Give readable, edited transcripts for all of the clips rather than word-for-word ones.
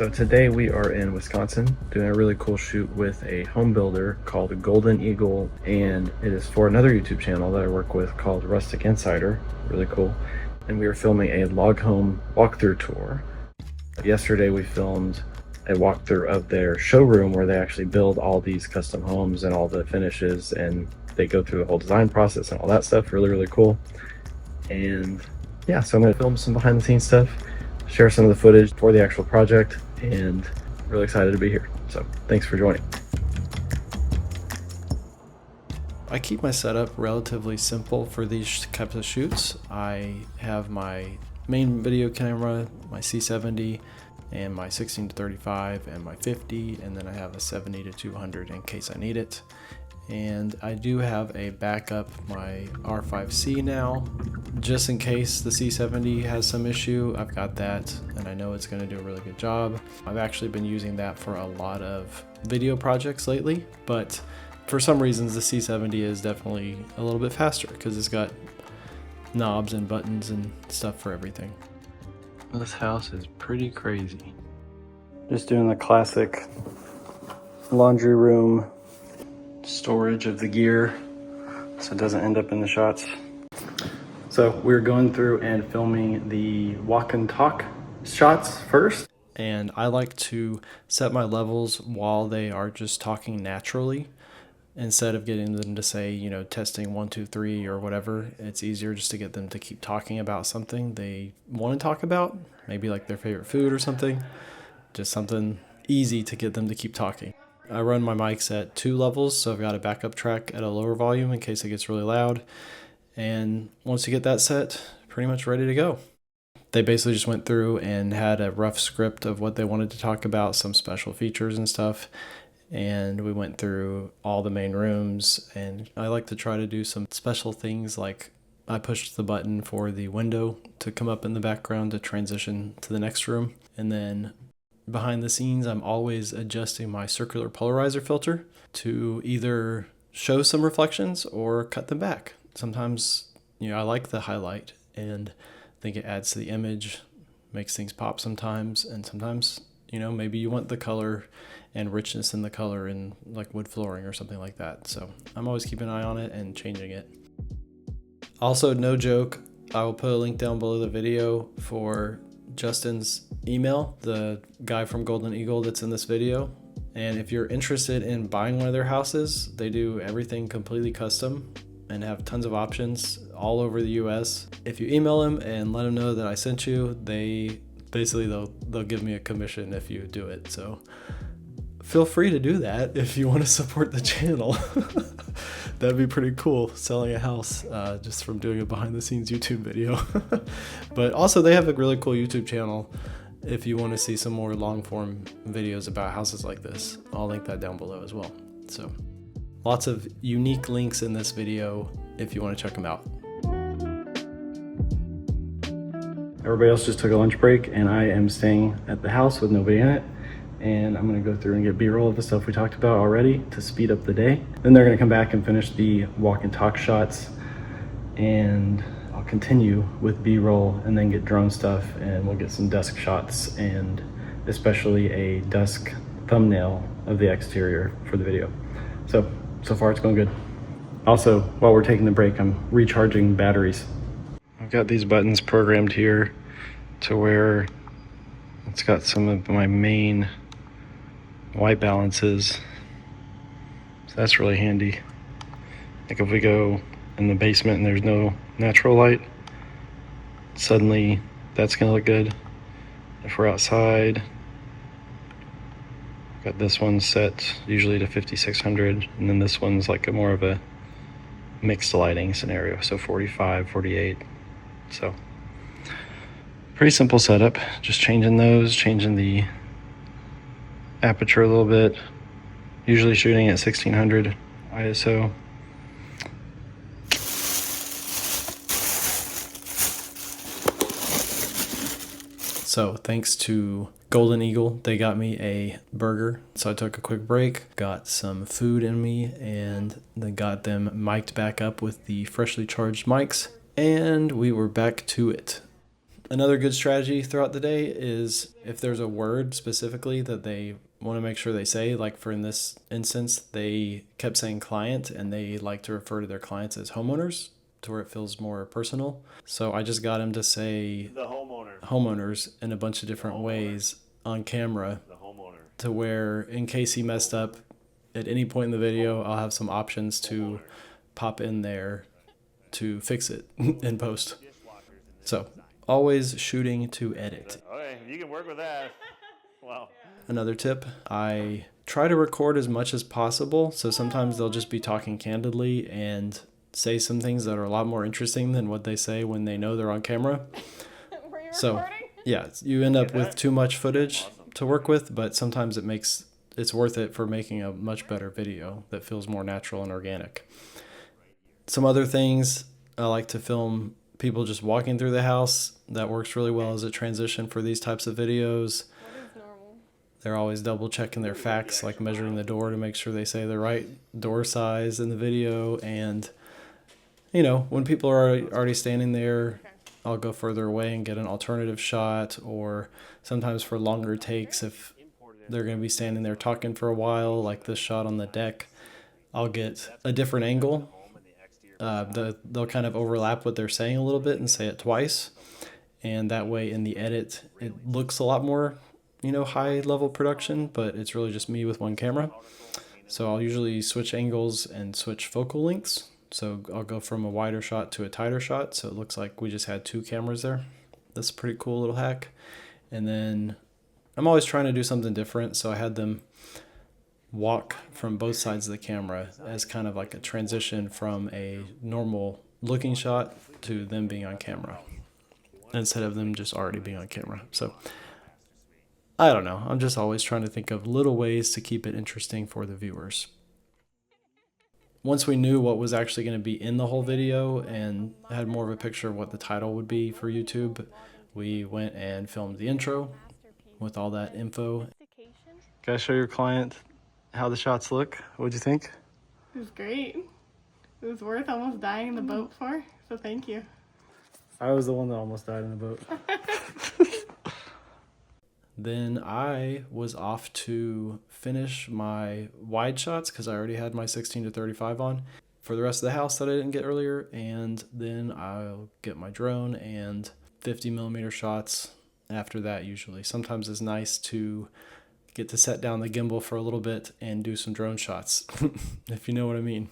So today we are in Wisconsin doing a really cool shoot with a home builder called Golden Eagle, and it is for another YouTube channel that I work with called Rustic Insider. Really cool. And we are filming a log home walkthrough tour. Yesterday we filmed a walkthrough of their showroom where they actually build all these custom homes and all the finishes, and they go through the whole design process and all that stuff. Really cool. And yeah, so I'm going to film some behind the scenes stuff, share some of the footage for the actual project, and really excited to be here. So thanks for joining. I keep my setup relatively simple for these types of shoots. I have my main video camera, my C70, and my 16-35 and my 50, and then I have a 70-200 in case I need it. And I do have a backup, my R5C now, just in case the C70 has some issue. I've got that, and I know it's going to do a really good job. I've actually been using that for a lot of video projects lately, but for some reasons the C70 is definitely a little bit faster because it's got knobs and buttons and stuff for everything. This house is pretty crazy. Just doing the classic laundry room storage of the gear so it doesn't end up in the shots. So we're going through and filming the walk and talk shots first. And I like to set my levels while they are just talking naturally instead of getting them to say, you know, testing 1, 2, 3 or whatever. It's easier just to get them to keep talking about something they want to talk about, maybe like their favorite food or something. Just something easy to get them to keep talking. I run my mics at 2 levels, so I've got a backup track at a lower volume in case it gets really loud. And once you get that set, pretty much ready to go. They basically just went through and had a rough script of what they wanted to talk about, some special features and stuff. And we went through all the main rooms, and I like to try to do some special things, like I pushed the button for the window to come up in the background to transition to the next room. And then behind the scenes, I'm always adjusting my circular polarizer filter to either show some reflections or cut them back. Sometimes, you know, I like the highlight and think it adds to the image, makes things pop sometimes, and sometimes, you know, maybe you want the color and richness in the color in like wood flooring or something like that. So I'm always keeping an eye on it and changing it. Also, no joke, I will put a link down below the video for Justin's email, the guy from Golden Eagle that's in this video. And if you're interested in buying one of their houses, they do everything completely custom and have tons of options all over the US. If you email him and let him know that I sent you, they'll give me a commission if you do it. So feel free to do that if you want to support the channel. That'd be pretty cool, selling a house just from doing a behind the scenes YouTube video. But also they have a really cool YouTube channel if you want to see some more long form videos about houses like this. I'll link that down below as well. So lots of unique links in this video if you want to check them out. Everybody else just took a lunch break, and I am staying at the house with nobody in it. And I'm gonna go through and get B-roll of the stuff we talked about already to speed up the day. Then they're gonna come back and finish the walk and talk shots, and I'll continue with B-roll and then get drone stuff, and we'll get some desk shots and especially a desk thumbnail of the exterior for the video. So far it's going good. Also, while we're taking the break, I'm recharging batteries. I've got these buttons programmed here to where it's got some of my main white balances, so that's really handy. Like if we go in the basement and there's no natural light, suddenly that's gonna look good. If we're outside, got this one set usually to 5600, and then this one's like more of a mixed lighting scenario, so 45, 48. So pretty simple setup, just changing those, changing the aperture a little bit, usually shooting at 1600 ISO. So thanks to Golden Eagle, they got me a burger. So I took a quick break, got some food in me, and then got them mic'd back up with the freshly charged mics, and we were back to it. Another good strategy throughout the day is if there's a word specifically that they want to make sure they say, like for in this instance, they kept saying client and they like to refer to their clients as homeowners to where it feels more personal. So I just got him to say The homeowner. homeowners in a bunch of different ways on camera The homeowner. to where in case he messed up at any point in the video, I'll have some options to pop in there to fix it in post. So always shooting to edit. Okay, you can work with that. Wow. Another tip, I try to record as much as possible. So sometimes they'll just be talking candidly and say some things that are a lot more interesting than what they say when they know they're on camera. So yeah, you end up with too much footage to work with, but sometimes it's worth it for making a much better video that feels more natural and organic. Some other things, I like to film people just walking through the house. That works really well as a transition for these types of videos. What is normal? They're always double checking their facts, like measuring the door to make sure they say the right door size in the video. And, when people are already standing there, I'll go further away and get an alternative shot, or sometimes for longer takes, if they're going to be standing there talking for a while, like this shot on the deck, I'll get a different angle. They'll kind of overlap what they're saying a little bit and say it twice. And that way in the edit, it looks a lot more, high level production, but it's really just me with one camera. So I'll usually switch angles and switch focal lengths. So I'll go from a wider shot to a tighter shot. So it looks like we just had two cameras there. That's a pretty cool little hack. And then I'm always trying to do something different. So I had them walk from both sides of the camera as kind of like a transition from a normal looking shot to them being on camera instead of them just already being on camera. So I don't know. I'm just always trying to think of little ways to keep it interesting for the viewers. Once we knew what was actually going to be in the whole video and had more of a picture of what the title would be for YouTube, we went and filmed the intro with all that info. Gotta show your client how the shots look. What'd you think? It was great. It was worth almost dying in the boat for, so thank you. I was the one that almost died in the boat. Then I was off to finish my wide shots because I already had my 16 to 35 on for the rest of the house that I didn't get earlier. And then I'll get my drone and 50 millimeter shots after that usually. Sometimes it's nice to get to set down the gimbal for a little bit and do some drone shots, if you know what I mean.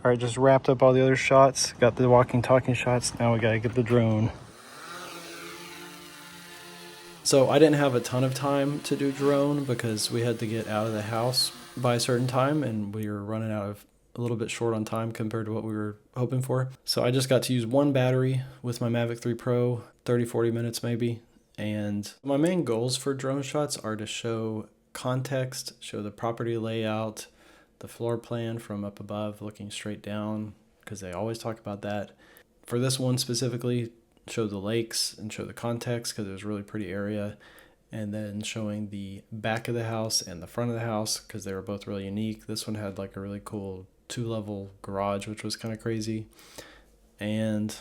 All right, just wrapped up all the other shots. Got the walking, talking shots. Now we gotta get the drone. So I didn't have a ton of time to do drone because we had to get out of the house by a certain time and we were running out of a little bit short on time compared to what we were hoping for. So I just got to use one battery with my Mavic 3 Pro, 30-40 minutes maybe. And my main goals for drone shots are to show context, show the property layout, the floor plan from up above looking straight down, because they always talk about that. For this one specifically, show the lakes and show the context because it was a really pretty area. And then showing the back of the house and the front of the house because they were both really unique. This one had like a really cool 2-level garage, which was kind of crazy. And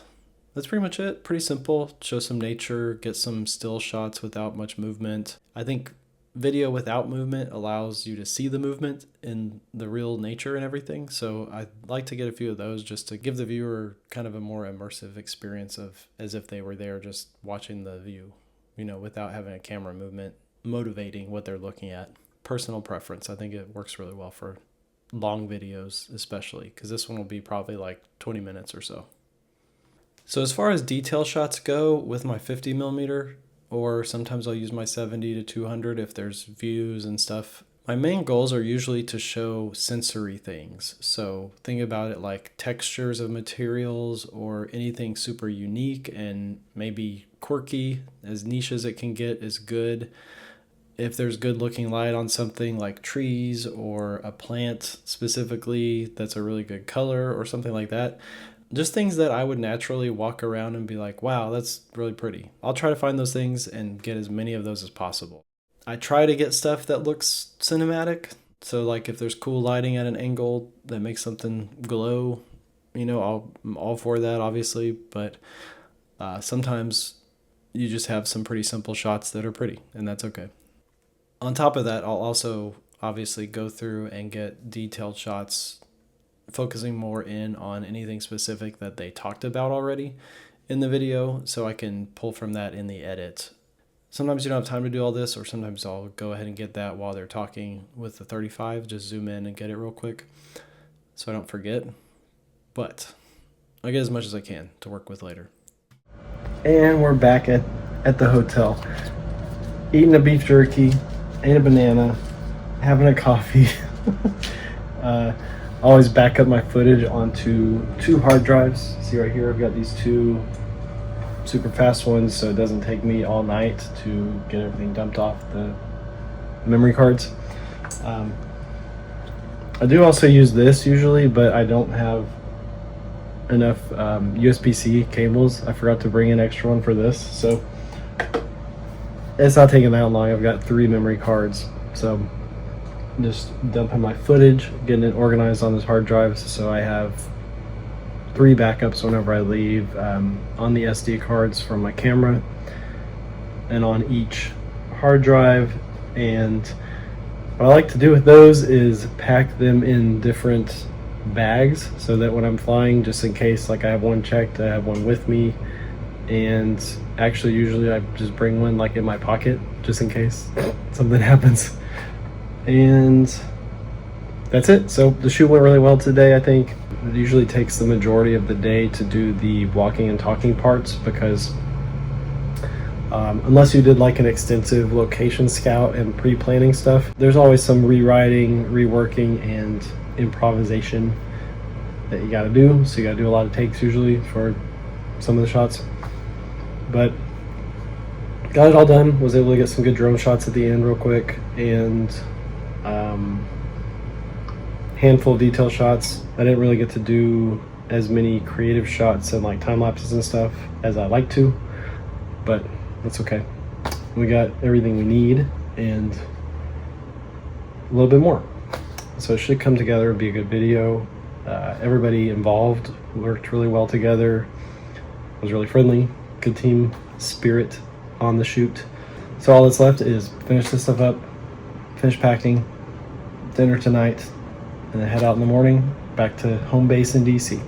that's pretty much it. Pretty simple. Show some nature, get some still shots without much movement. I think video without movement allows you to see the movement in the real nature and everything. So I'd like to get a few of those just to give the viewer kind of a more immersive experience of as if they were there just watching the view, without having a camera movement motivating what they're looking at. Personal preference. I think it works really well for long videos, especially because this one will be probably like 20 minutes or so. So as far as detail shots go with my 50 millimeter, or sometimes I'll use my 70 to 200 if there's views and stuff. My main goals are usually to show sensory things. So think about it like textures of materials or anything super unique and maybe quirky, as niche as it can get is good. If there's good looking light on something like trees or a plant specifically that's a really good color or something like that. Just things that I would naturally walk around and be like, wow, that's really pretty. I'll try to find those things and get as many of those as possible. I try to get stuff that looks cinematic. So like if there's cool lighting at an angle that makes something glow, I'm all for that obviously. But sometimes you just have some pretty simple shots that are pretty, and that's okay. On top of that, I'll also obviously go through and get detailed shots, focusing more in on anything specific that they talked about already in the video, so I can pull from that in the edit. Sometimes you don't have time to do all this, or sometimes I'll go ahead and get that while they're talking with the 35, just zoom in and get it real quick so I don't forget. But I get as much as I can to work with later. And we're back at the hotel. Eating a beef jerky, ate a banana, having a coffee. Always back up my footage onto 2 hard drives. See right here, I've got these 2 super fast ones, so it doesn't take me all night to get everything dumped off the memory cards. I do also use this usually, but I don't have enough USB-C cables. I forgot to bring an extra one for this, so it's not taking that long. I've got 3 memory cards, so just dumping my footage, getting it organized on those hard drives, so I have 3 backups whenever I leave, on the SD cards from my camera and on each hard drive. And what I like to do with those is pack them in different bags so that when I'm flying, just in case, like I have one checked, I have one with me, and actually usually I just bring one like in my pocket just in case something happens. And that's it. So the shoot went really well today, I think. It usually takes the majority of the day to do the walking and talking parts because unless you did like an extensive location scout and pre-planning stuff, there's always some rewriting, reworking, and improvisation that you got to do. So you got to do a lot of takes usually for some of the shots. But got it all done. Was able to get some good drone shots at the end real quick, and handful of detail shots. I didn't really get to do as many creative shots and like time lapses and stuff as I like to, but that's okay. We got everything we need and a little bit more, so it should come together and be a good video. Everybody involved worked really well together, was really friendly, good team spirit on the shoot. So all that's left is finish this stuff up, finish packing, dinner tonight, and then head out in the morning back to home base in DC.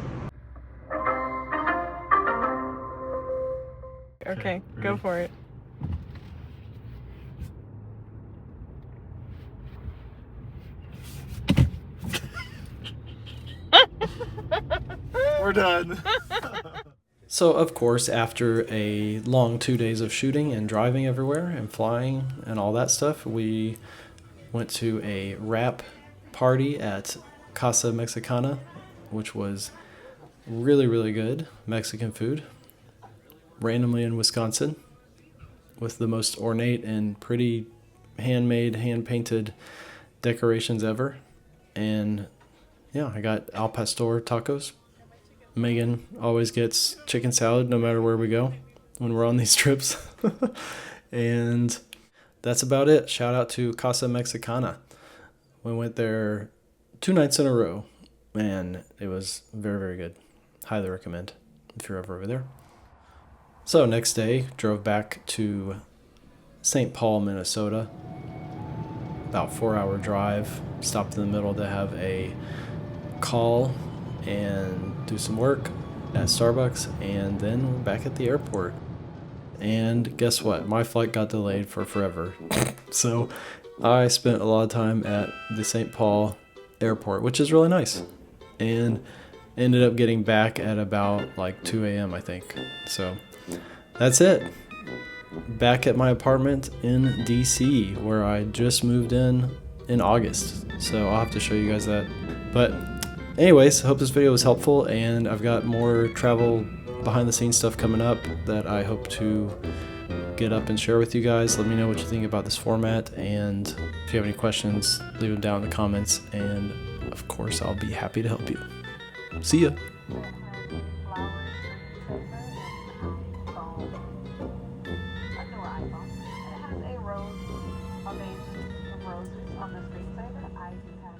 Okay, go for it. We're done. So of course, after a long 2 days of shooting and driving everywhere and flying and all that stuff, we went to a wrap party at Casa Mexicana, which was really, really good Mexican food, randomly in Wisconsin, with the most ornate and pretty handmade, hand-painted decorations ever. And yeah, I got al pastor tacos. Megan always gets chicken salad no matter where we go when we're on these trips. And that's about it. Shout out to Casa Mexicana. We went there 2 nights in a row, and it was very, very good. Highly recommend if you're ever over there. So next day, drove back to St. Paul, Minnesota. About 4-hour drive. Stopped in the middle to have a call and do some work at Starbucks, and then we're back at the airport. And guess what? My flight got delayed for forever. So I spent a lot of time at the St. Paul airport, which is really nice, and ended up getting back at about like 2 a.m. I think. So that's it. Back at my apartment in DC, where I just moved in August. So I'll have to show you guys that. But anyways, I hope this video was helpful, and I've got more travel behind the scenes stuff coming up that I hope to get up and share with you guys. Let me know what you think about this format, and if you have any questions, leave them down in the comments, and of course I'll be happy to help you. See ya. A vase of roses on the screensaver. I do have